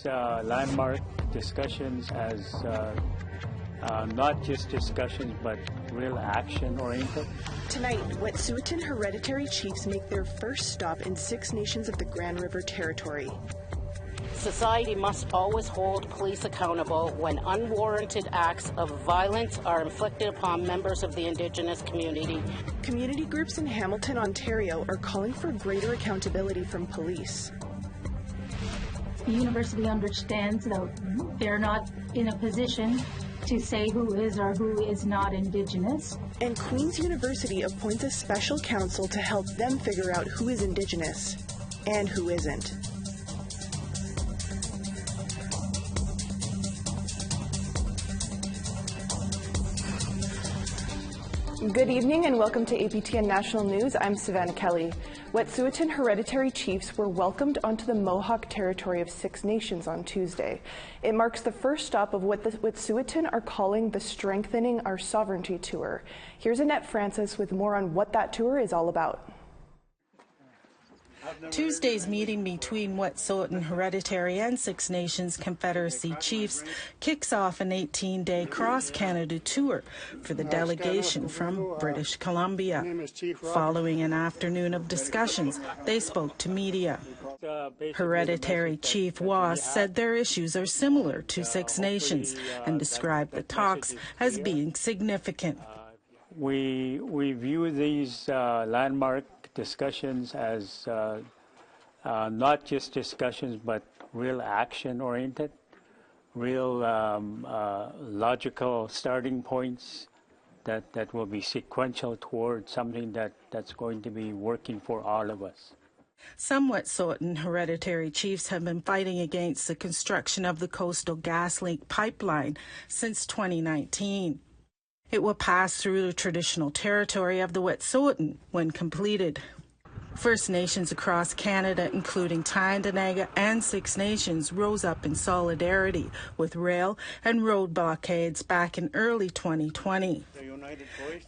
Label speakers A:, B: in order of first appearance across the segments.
A: landmark discussions as not just discussions but real action oriented.
B: Tonight, Wet'suwet'en Hereditary Chiefs make their first stop in 6 nations of the Grand River Territory.
C: Society must always hold police accountable when unwarranted acts of violence are inflicted upon members of the Indigenous community.
B: Community groups in Hamilton, Ontario are calling for greater accountability from police.
D: The university understands that they're not in a position to say who is or who is not Indigenous.
B: And Queen's University appoints a special counsel to help them figure out who is Indigenous and who isn't. Good evening and welcome to APTN National News. I'm Savannah Kelly. Wet'suwet'en Hereditary Chiefs were welcomed onto the Mohawk territory of 6 nations on Tuesday. It marks the first stop of what the Wet'suwet'en are calling the Strengthening Our Sovereignty Tour. Here's Annette Francis with more on what that tour is all about.
C: Tuesday's meeting between Wet'suwet'en Hereditary and 6 Nations Confederacy chiefs kicks off an 18-day cross-Canada tour for the delegation from British Columbia. Following an afternoon of discussions, they spoke to media. Hereditary Chief Was said their issues are similar to 6 Nations and described the talks as being significant.
A: We view these landmark discussions as not just discussions but real action oriented, real logical starting points that will be sequential towards something that's going to be working for all of us.
C: Some Wet'suwet'en Hereditary Chiefs have been fighting against the construction of the Coastal GasLink pipeline since 2019. It will pass through the traditional territory of the Wet'suwet'en when completed. First Nations across Canada, including Tyendinaga and 6 Nations, rose up in solidarity with rail and road blockades back in early 2020.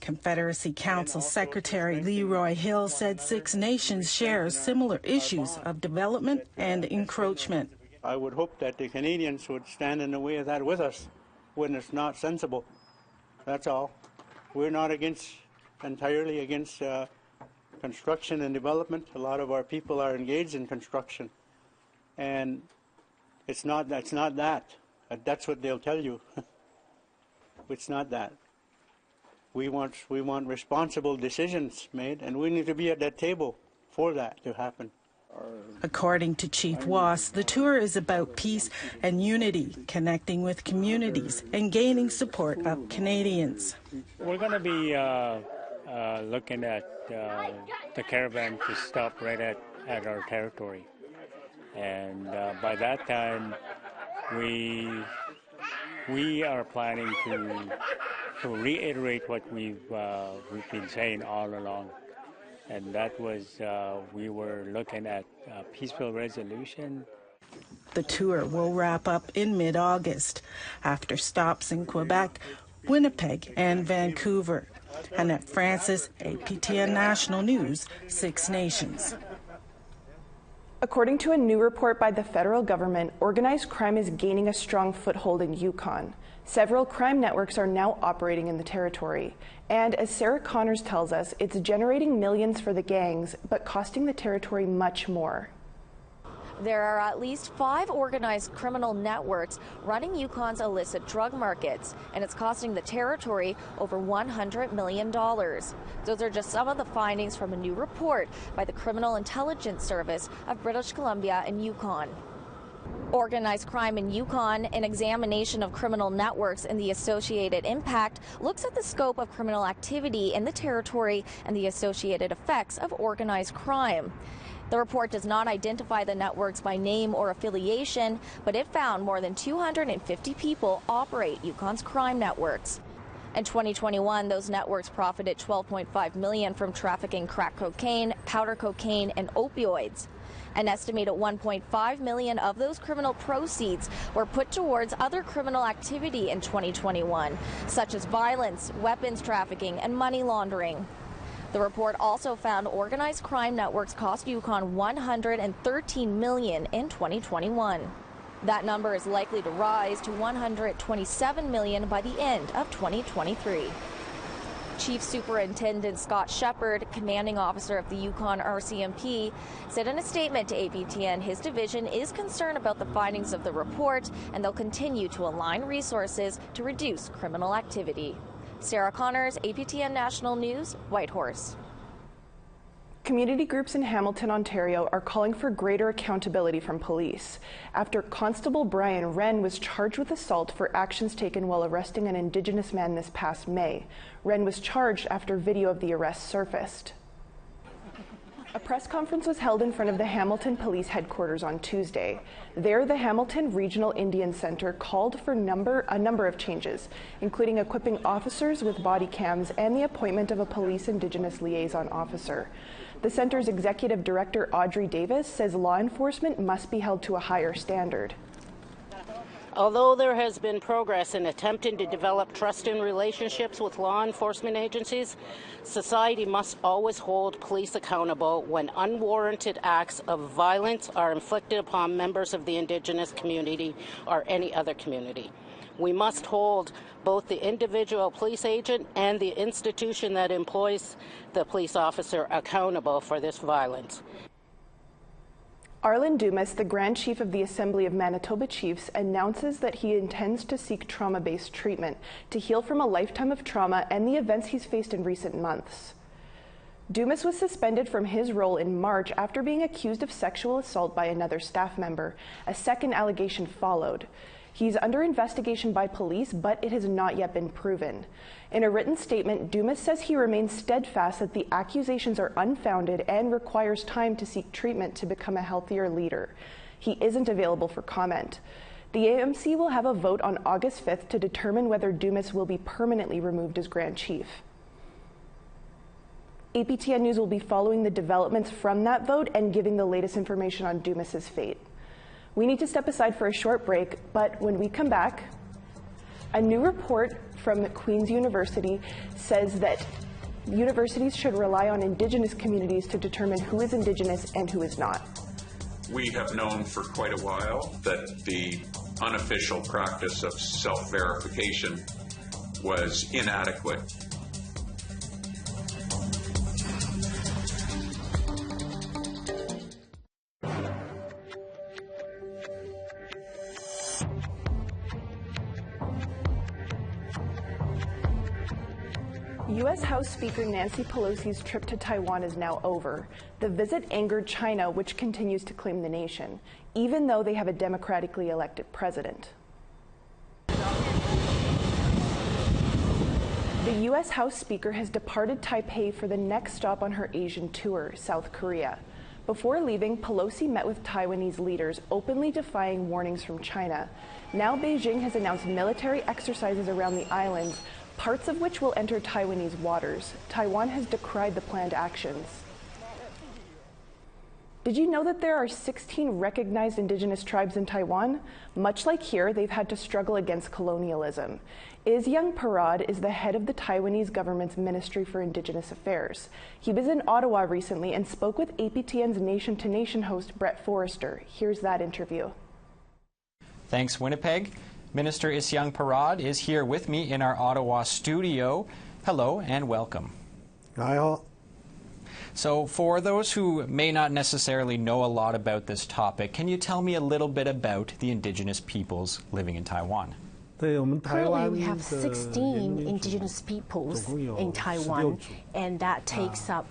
C: Confederacy Council Secretary Leroy Hill said 6 Nations share similar issues of development and encroachment.
E: I would hope that the Canadians would stand in the way of that with us when it's not sensible. That's all. We're not entirely against construction and development. A lot of our people are engaged in construction, and it's not that. That's what they'll tell you. It's not that. We want responsible decisions made, and we need to be at that table for that to happen.
C: According to Chief Was, the tour is about peace and unity, connecting with communities and gaining support of Canadians.
A: We're going to be looking at the caravan to stop right at our territory. And by that time, we are planning to reiterate what we've been saying all along. And that was, we were looking at peaceful resolution.
C: The tour will wrap up in mid-August after stops in Quebec, Winnipeg, and Vancouver. Annette Francis, APTN National News, 6 Nations.
B: According to a new report by the federal government, organized crime is gaining a strong foothold in Yukon. Several crime networks are now operating in the territory. And as Sarah Connors tells us, it's generating millions for the gangs, but costing the territory much more.
F: There are at least 5 organized criminal networks running Yukon's illicit drug markets, and it's costing the territory over $100 million. Those are just some of the findings from a new report by the Criminal Intelligence Service of British Columbia and Yukon. Organized Crime in Yukon, an examination of criminal networks and the associated impact, looks at the scope of criminal activity in the territory and the associated effects of organized crime. The report does not identify the networks by name or affiliation, but it found more than 250 people operate Yukon's crime networks. In 2021, those networks profited $12.5 million from trafficking crack cocaine, powder cocaine, and opioids. An estimated $1.5 million of those criminal proceeds were put towards other criminal activity in 2021, such as violence, weapons trafficking, and money laundering. The report also found organized crime networks cost Yukon $113 million in 2021. That number is likely to rise to 127 million by the end of 2023. Chief Superintendent Scott Shepard, commanding officer of the Yukon RCMP, said in a statement to APTN his division is concerned about the findings of the report and they'll continue to align resources to reduce criminal activity. Sarah Connors, APTN National News, Whitehorse.
B: Community groups in Hamilton, Ontario are calling for greater accountability from police after Constable Brian Wren was charged with assault for actions taken while arresting an Indigenous man this past May. Wren was charged after video of the arrest surfaced. A press conference was held in front of the Hamilton Police Headquarters on Tuesday. There, the Hamilton Regional Indian Center called for a number of changes, including equipping officers with body cams and the appointment of a police Indigenous liaison officer. The center's executive director, Audrey Davis, says law enforcement must be held to a higher standard.
G: Although there has been progress in attempting to develop trust in relationships with law enforcement agencies, society must always hold police accountable when unwarranted acts of violence are inflicted upon members of the Indigenous community or any other community. We must hold both the individual police agent and the institution that employs the police officer accountable for this violence.
B: Arlen Dumas, the Grand Chief of the Assembly of Manitoba Chiefs, announces that he intends to seek trauma-based treatment to heal from a lifetime of trauma and the events he's faced in recent months. Dumas was suspended from his role in March after being accused of sexual assault by another staff member. A second allegation followed. He's under investigation by police, but it has not yet been proven. In a written statement, Dumas says he remains steadfast that the accusations are unfounded and requires time to seek treatment to become a healthier leader. He isn't available for comment. The AMC will have a vote on August 5th to determine whether Dumas will be permanently removed as Grand Chief. APTN News will be following the developments from that vote and giving the latest information on Dumas's fate. We need to step aside for a short break, but when we come back, a new report from Queen's University says that universities should rely on Indigenous communities to determine who is Indigenous and who is not.
H: We have known for quite a while that the unofficial practice of self-verification was inadequate.
B: U.S. House Speaker Nancy Pelosi's trip to Taiwan is now over. The visit angered China, which continues to claim the nation, even though they have a democratically elected president. The U.S. House Speaker has departed Taipei for the next stop on her Asian tour, South Korea. Before leaving, Pelosi met with Taiwanese leaders, openly defying warnings from China. Now Beijing has announced military exercises around the islands, parts of which will enter Taiwanese waters. Taiwan has decried the planned actions. Did you know that there are 16 recognized Indigenous tribes in Taiwan? Much like here, they've had to struggle against colonialism. Young Parad is the head of the Taiwanese government's Ministry for Indigenous Affairs. He was in Ottawa recently and spoke with APTN's Nation to Nation host Brett Forrester. Here's that interview.
I: Thanks, Winnipeg. Minister Young Parad is here with me in our Ottawa studio. Hello and welcome.
J: Hi all.
I: So for those who may not necessarily know a lot about this topic, can you tell me a little bit about the Indigenous peoples living in Taiwan?
K: Currently, we have 16 Indigenous peoples in Taiwan, and that takes up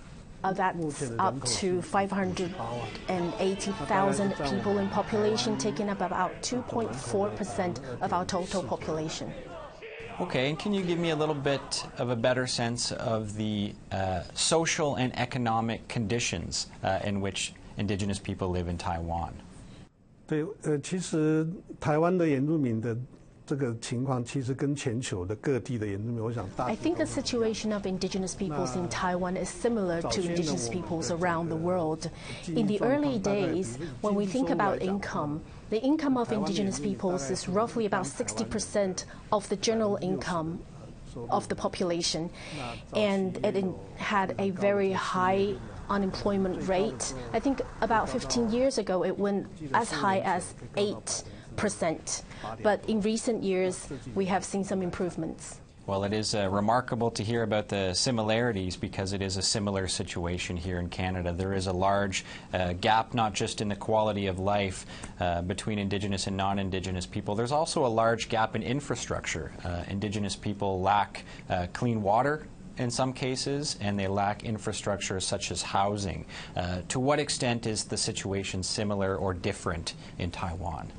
K: to 580,000 people in population, taking up about 2.4% of our total population.
I: Okay, and can you give me a little bit of a better sense of the social and economic conditions in which Indigenous people live in Taiwan?
J: 对，其实台湾的原住民的这个情况，其实跟全球的各地的原住民，我想大。
K: I think the situation of Indigenous peoples in Taiwan is similar to Indigenous peoples around the world. In the early days, when we think about income, the income of Indigenous peoples is roughly about 60% of the general income of the population, and it had a very high unemployment rate. I think about 15 years ago, it went as high as 8%. But in recent years, we have seen some improvements.
I: Well, it is remarkable to hear about the similarities because it is a similar situation here in Canada. There is a large gap, not just in the quality of life between Indigenous and non-Indigenous people. There's also a large gap in infrastructure. Indigenous people lack clean water in some cases, and they lack infrastructure such as housing. To what extent is the situation similar or different in Taiwan?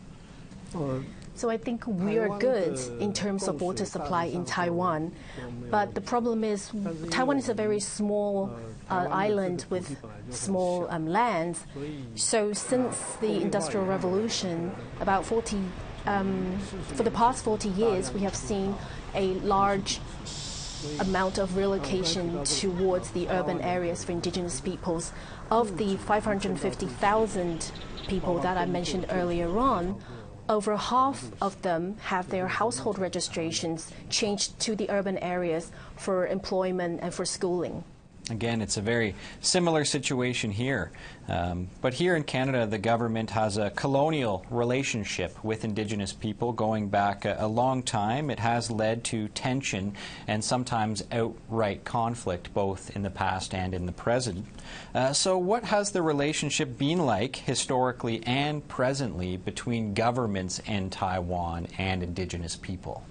K: So I think we are good in terms of water supply in Taiwan, but the problem is Taiwan is a very small island with small lands. So since the Industrial Revolution, for the past 40 years, we have seen a large amount of relocation towards the urban areas for Indigenous peoples. Of the 550,000 people that I mentioned earlier on, over half of them have their household registrations changed to the urban areas for employment and for schooling.
I: Again, it's a very similar situation here. But here in Canada, the government has a colonial relationship with Indigenous people going back a long time. It has led to tension and sometimes outright conflict, both in the past and in the present. So what has the relationship been like historically and presently between governments in Taiwan and Indigenous people?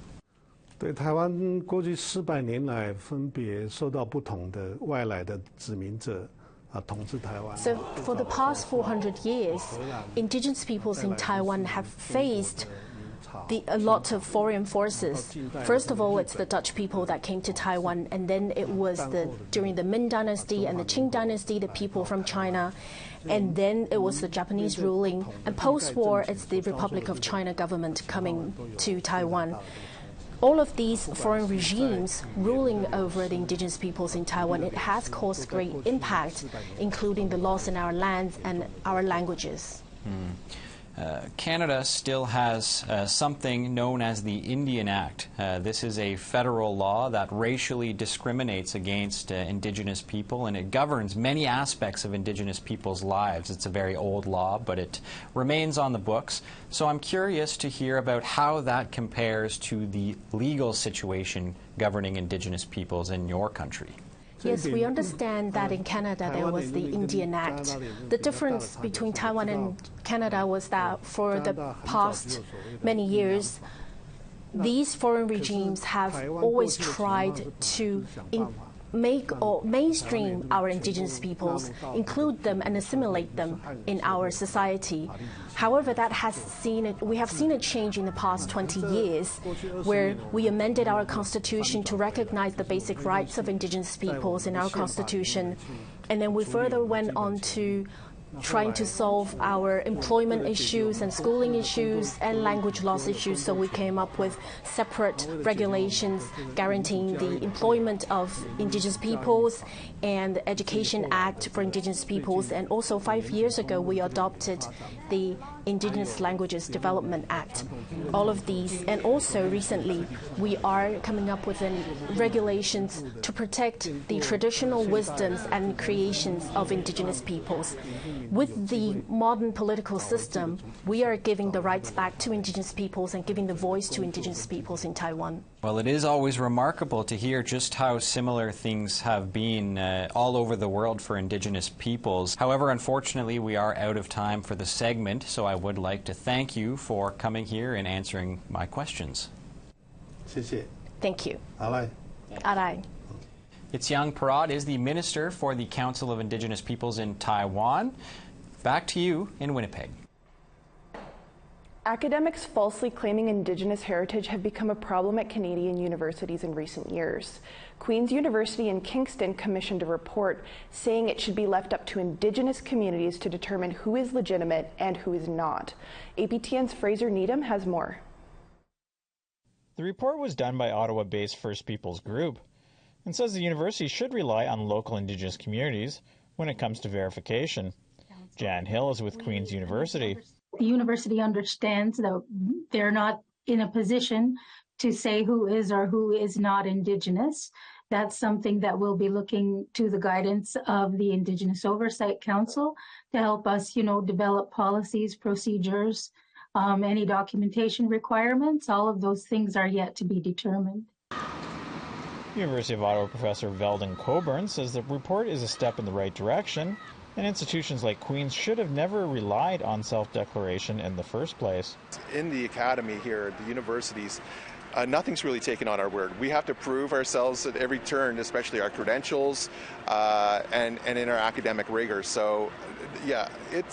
J: 对台湾过去400年来，分别受到不同的外来的殖民者统治台湾。
K: So for the past 400 years, Indigenous peoples in Taiwan have faced a lot of foreign forces. First of all, it's the Dutch people that came to Taiwan, and then it was during the Ming Dynasty and the Qing Dynasty, the people from China, and then it was the Japanese ruling. And post-war, it's the Republic of China government coming to Taiwan. All of these foreign regimes ruling over the Indigenous peoples in Taiwan, it has caused great impact, including the loss in our lands and our languages.
I: Canada still has something known as the Indian Act. This is a federal law that racially discriminates against Indigenous people, and it governs many aspects of Indigenous people's lives. It's a very old law, but it remains on the books. So I'm curious to hear about how that compares to the legal situation governing Indigenous peoples in your country.
K: Yes, we understand that in Canada there was the Indian Act. The difference between Taiwan and Canada was that for the past many years, these foreign regimes have always tried to make or mainstream our Indigenous peoples, include them and assimilate them in our society. However, we have seen a change in the past 20 years, where we amended our constitution to recognize the basic rights of Indigenous peoples in our constitution, and then we further went on to trying to solve our employment issues and schooling issues and language loss issues, so we came up with separate regulations guaranteeing the employment of Indigenous peoples and the Education Act for Indigenous peoples, and also 5 years ago we adopted the Indigenous Languages Development Act. All of these, and also recently we are coming up with regulations to protect the traditional wisdoms and creations of Indigenous peoples. With the modern political system, we are giving the rights back to Indigenous peoples and giving the voice to Indigenous peoples in Taiwan.
I: Well, it is always remarkable to hear just how similar things have been all over the world for Indigenous peoples. However, unfortunately, we are out of time for the segment, so I would like to thank you for coming here and answering my questions.
K: Thank you. Arai.
I: Itsiang Parad is the Minister for the Council of Indigenous Peoples in Taiwan. Back to you in Winnipeg.
B: Academics falsely claiming Indigenous heritage have become a problem at Canadian universities in recent years. Queen's University in Kingston commissioned a report saying it should be left up to Indigenous communities to determine who is legitimate and who is not. APTN's Fraser Needham has more.
L: The report was done by Ottawa-based First Peoples Group and says the university should rely on local Indigenous communities when it comes to verification. Jan Hill is with Queen's University.
D: The university understands that they're not in a position to say who is or who is not Indigenous. That's something that we'll be looking to the guidance of the Indigenous Oversight Council to help us, develop policies, procedures, any documentation requirements. All of those things are yet to be determined.
L: University of Ottawa professor Veldon Coburn says the report is a step in the right direction, and institutions like Queen's should have never relied on self-declaration in the first place.
M: In the academy here at the universities, nothing's really taken on our word. We have to prove ourselves at every turn, especially our credentials and in our academic rigor. So, yeah, it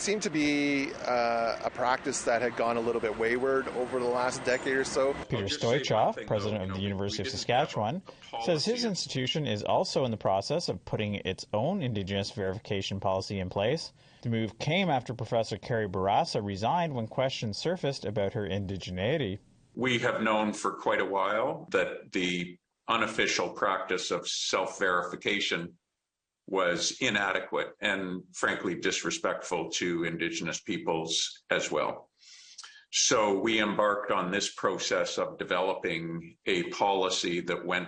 M: seemed to be a practice that had gone a little bit wayward over the last decade or so.
L: Peter Stoichkov, president of the University of Saskatchewan, says his institution is also in the process of putting its own Indigenous verification policy in place. The move came after Professor Carrie Barassa resigned when questions surfaced about her indigeneity.
H: We have known for quite a while that the unofficial practice of self-verification was inadequate and frankly disrespectful to Indigenous peoples as well. So we embarked on this process of developing a policy that went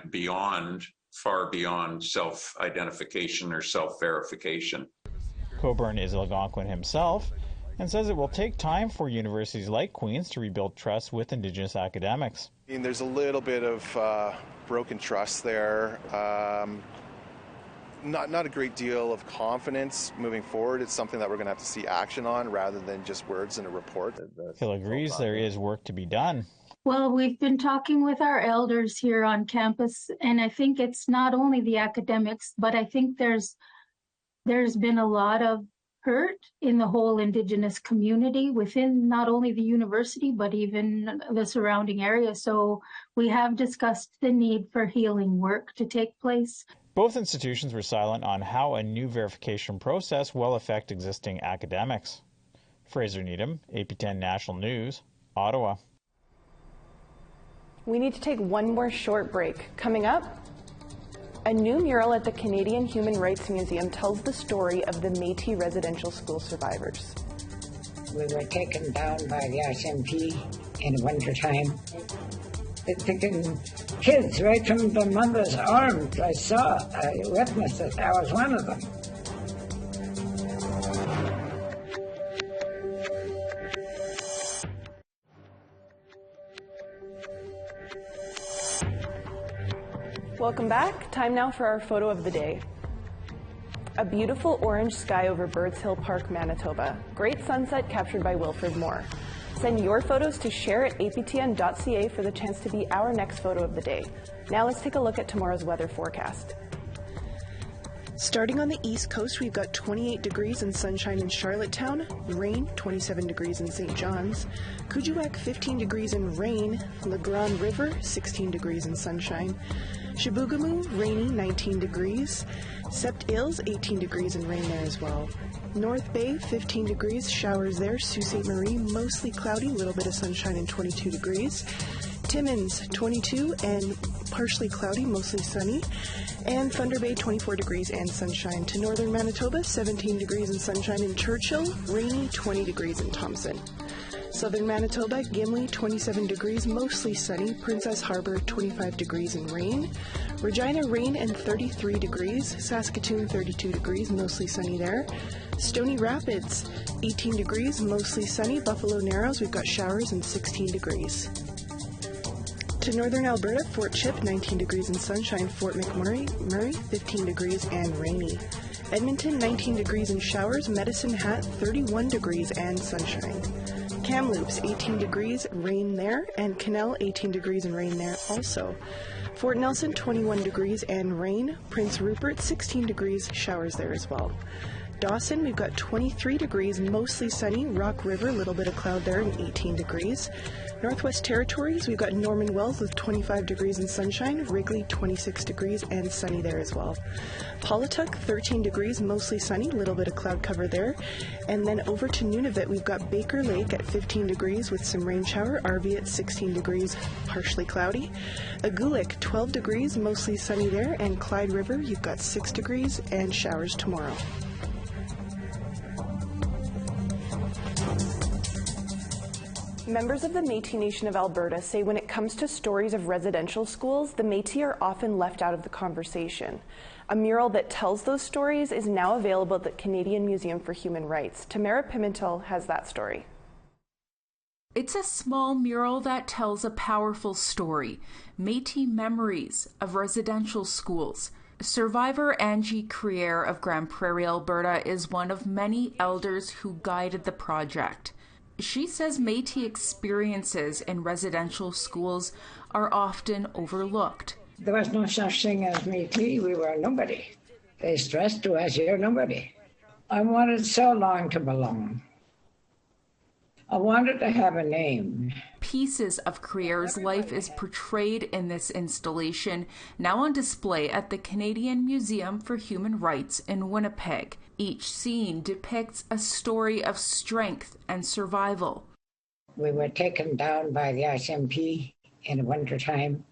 H: far beyond self-identification or self-verification.
L: Coburn is Algonquin himself and says it will take time for universities like Queen's to rebuild trust with Indigenous academics.
M: I mean, there's a little bit of broken trust there. Not a great deal of confidence moving forward. It's something that we're going to have to see action on rather than just words in a report.
L: Hill agrees there is work to be done.
D: Well, we've been talking with our elders here on campus, and I think it's not only the academics, but I think there's been a lot of hurt in the whole Indigenous community within not only the university, but even the surrounding area. So we have discussed the need for healing work to take place.
L: Both institutions were silent on how a new verification process will affect existing academics. Fraser Needham, APTN National News, Ottawa.
B: We need to take one more short break. Coming up, a new mural at the Canadian Human Rights Museum tells the story of the Métis residential school survivors.
N: We were taken down by the SMP in the wintertime. They're taking kids right from the mother's arms. I witnessed it. I was one of them.
B: Welcome back. Time now for our photo of the day. A beautiful orange sky over Birds Hill Park, Manitoba. Great sunset captured by Wilfred Moore. Send your photos to share@aptn.ca for the chance to be our next photo of the day. Now let's take a look at tomorrow's weather forecast. Starting on the East Coast, we've got 28 degrees and sunshine in Charlottetown, rain, 27 degrees in St. John's, Kuujjuaq, 15 degrees and rain, Le Grand River, 16 degrees and sunshine, Chibougamau, rainy, 19 degrees, Sept Îles, 18 degrees and rain there as well. North Bay, 15 degrees, showers there. Sault Ste. Marie, mostly cloudy, little bit of sunshine and 22 degrees. Timmins, 22 and partially cloudy, mostly sunny. And Thunder Bay, 24 degrees and sunshine. To northern Manitoba, 17 degrees and sunshine in Churchill, rainy, 20 degrees in Thompson. Southern Manitoba, Gimli, 27 degrees, mostly sunny. Princess Harbor, 25 degrees and rain. Regina, rain and 33 degrees. Saskatoon, 32 degrees, mostly sunny there. Stony Rapids, 18 degrees, mostly sunny. Buffalo Narrows, we've got showers and 16 degrees. To northern Alberta, Fort Chip, 19 degrees and sunshine. Fort McMurray, 15 degrees and rainy. Edmonton, 19 degrees and showers. Medicine Hat, 31 degrees and sunshine. Kamloops, 18 degrees, rain there. And Canal, 18 degrees and rain there also. Fort Nelson, 21 degrees and rain. Prince Rupert, 16 degrees, showers there as well. Dawson, we've got 23 degrees, mostly sunny. Rock River, a little bit of cloud there and 18 degrees. Northwest Territories, we've got Norman Wells with 25 degrees and sunshine. Wrigley, 26 degrees and sunny there as well. Paulituck, 13 degrees, mostly sunny, a little bit of cloud cover there. And then over to Nunavut, we've got Baker Lake at 15 degrees with some rain shower. Arvey at 16 degrees, partially cloudy. Agulik, 12 degrees, mostly sunny there. And Clyde River, you've got 6 degrees and showers tomorrow. Members of the Métis Nation of Alberta say when it comes to stories of residential schools, the Métis are often left out of the conversation. A mural that tells those stories is now available at the Canadian Museum for Human Rights. Tamara Pimentel has that story.
O: It's a small mural that tells a powerful story, Métis memories of residential schools. Survivor Angie Crier of Grande Prairie, Alberta, is one of many elders who guided the project. She says Métis experiences in residential schools are often overlooked.
N: There was no such thing as Métis. We were nobody. They stressed to us, you're nobody. I wanted so long to belong. I wanted to have a name.
O: Pieces of Crier's life is portrayed in this installation, now on display at the Canadian Museum for Human Rights in Winnipeg. Each scene depicts a story of strength and survival.
N: We were taken down by the SMP in the wintertime.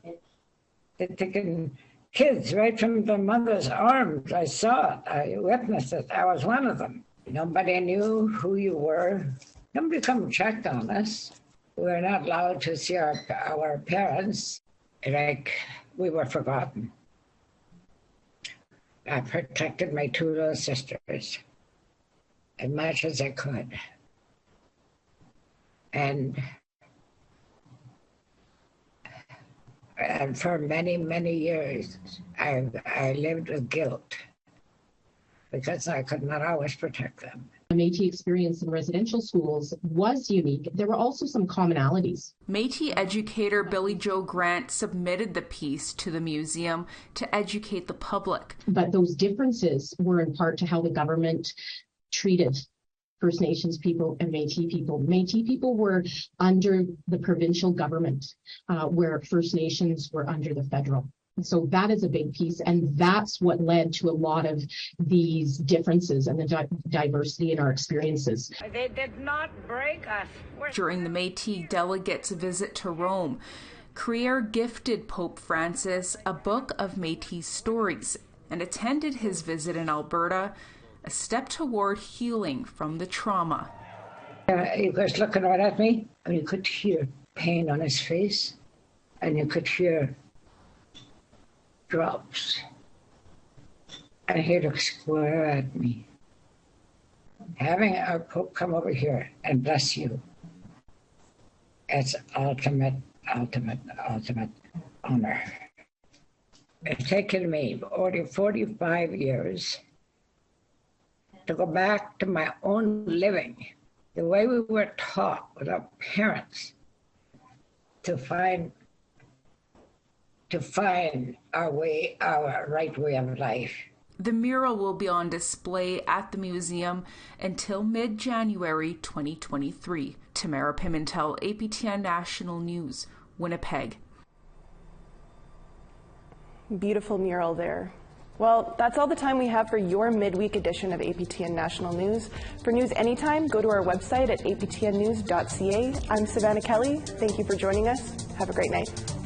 N: They're taking kids right from their mother's arms. I saw it. I witnessed it. I was one of them. Nobody knew who you were. Nobody come checked on us. We were not allowed to see our parents. Like we were forgotten. I protected my two little sisters as much as I could. And for many, many years, I lived with guilt because I could not always protect them.
P: The Métis experience in residential schools was unique. There were also some commonalities.
O: Métis educator Billy Joe Grant submitted the piece to the museum to educate the public.
P: But those differences were in part to how the government treated First Nations people and Métis people. Métis people were under the provincial government, where First Nations were under the federal. So that is a big piece, and that's what led to a lot of these differences and the diversity in our experiences.
N: They did not break us.
O: During the Métis delegates' visit to Rome, Crier gifted Pope Francis a book of Métis stories and attended his visit in Alberta, a step toward healing from the trauma.
N: He was looking right at me, and you could hear pain on his face, and you could hear drops. And he looked square at me. Having our Pope come over here and bless you, it's ultimate honor. It's taken me already 45 years to go back to my own living, the way we were taught with our parents, to find our way, our right way of life.
O: The mural will be on display at the museum until mid-January 2023. Tamara Pimentel, APTN National News, Winnipeg.
B: Beautiful mural there. Well, that's all the time we have for your midweek edition of APTN National News. For news anytime, go to our website at aptnnews.ca. I'm Savannah Kelly. Thank you for joining us. Have a great night.